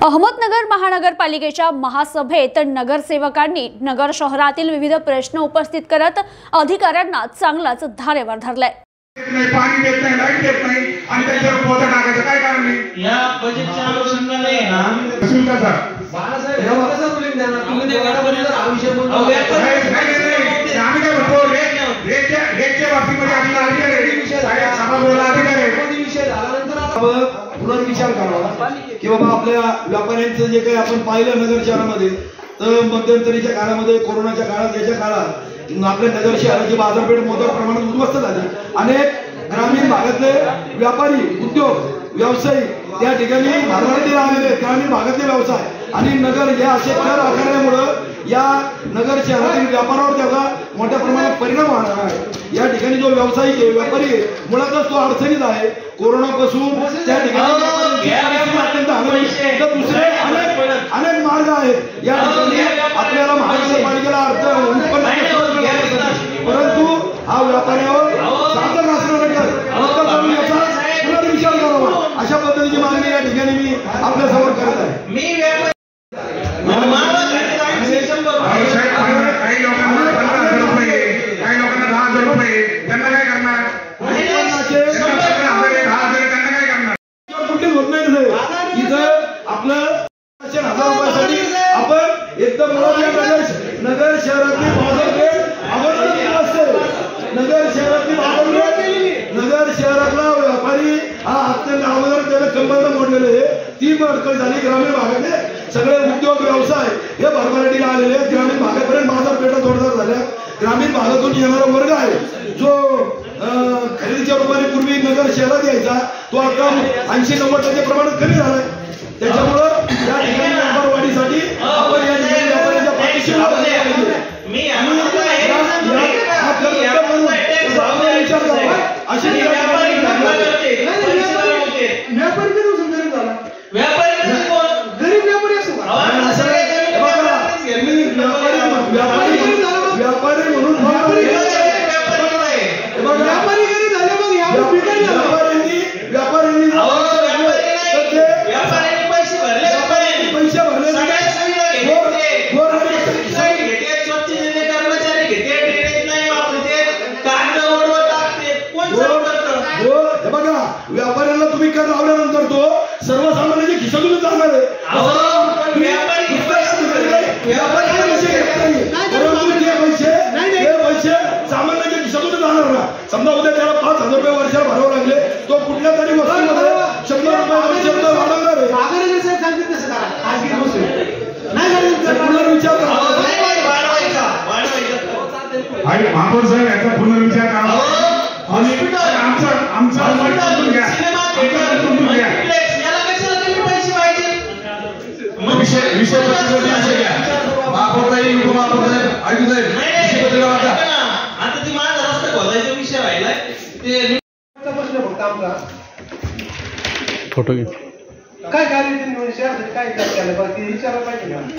अहमदनगर महानगरपालिकेच्या महासभेत नगरसेवकांनी नगर शहरातील विविध प्रश्न उपस्थित करत अधिकाऱ्यांना चांगलाच धारेवर धरले। पाणी देत नाही, लाईट देत नाही आणि त्याच्यावर पोता टाकायचं काय कारण नाही? या बजेटच्या अनुषंगाने ना सुविधा सर बाळासाहेब हे कसं रुलिंग देणार? तुम्ही ते गडबडीचा आयुष्य बोलतो नाही आम्ही काय म्हणतो रेटच्या बाबतीमध्ये आपला अधिकार आहे, विषय झाला सभागृहाला अधिकार आहे, कोणती विषय झाल्यानंतर आपण पुनर्विचार करावा की बाबा आपल्या व्यापाऱ्यांचं जे काही आपण पाहिलं नगर शहरामध्ये तर मध्यंतरीच्या काळामध्ये कोरोनाच्या काळात याच्या काळात आपल्या नगर शहराची बाजारपेठ मोठ्या प्रमाणात उद्ध्वस्त झाली। अनेक ग्रामीण भागातले व्यापारी उद्योग व्यवसायी त्या ठिकाणी भारतातील आलेले ग्रामीण भागातले व्यवसाय आणि नगर या असे कर आकारल्यामुळं या नगर शहरातील व्यापारावर त्याचा मोठ्या प्रमाणात परिणाम होणार आहे। या ठिकाणी जो व्यावसायिक आहे व्यापारी आहे मुळातच तो अडचणीत आहे। कोरोनापासून त्या ठिकाणी अत्यंत तर दुसरे अनेक मार्ग आहेत या ठिकाणी आपल्याला महानगरपालिकेला अर्थ उत्पन्न परंतु हा व्यापाऱ्यावर शासन असणारा कर याचा पुनर्विचार करावा अशा पद्धतीची मागणी या ठिकाणी मी आपल्या समोर करत आहे। काही लोकांना 15,000 रुपये, काही लोकांना 10,000 रुपये, त्यांना काय करणार? 10,000 त्यांना काय करणार? कुठे होत नाही इथं आपलं 1000 रुपयासाठी आपण एकदम नगर शहरातली बाजारपेठ नगर शहरातली बाजारपेठ नगर शहरातला व्यापारी हा अत्यंत अगोदर त्याला कंबरला मोडलेले आहे। ती अडचण झाली। ग्रामीण भागातले सगळे उद्योग व्यवसाय हे भरभराटीला आलेले ग्रामीण भागापर्यंत बाजारपेठा जोरदार झाल्या। ग्रामीण भागातून येणारा वर्ग आहे जो खरेदीच्या रूपाने पूर्वी नगर शहरात यायचा तो आता 80-90% प्रमाणात कमी झालाय। त्याच्यामुळं या ठिकाणी व्यापार वाढीसाठी आपण या ठिकाणी व्यापाऱ्यांच्या पाठीशी व्यापाऱ्यांना तुम्ही कर लावल्यानंतर तो सर्वसामान्यांच्या खिशातून जाणार आहे। पैसे सामान्यांच्या खिशातून जाणार ना। समजा उद्या त्याला 5,000 रुपये वर्षाला भरावं लागले तो कुठल्या तरी वस्तूमध्ये 100 रुपये वर्षाला वाढवणार आहे। पुनर्विचार आणि महापौर साहेब याचा पुनर्विचार करावा आणि आमचा विषय आता ती माझा रस्ता खोदायचा विषय राहिलाय ते फक्त आमचा फोटो काय कार्य काय विचारायला पाहिजे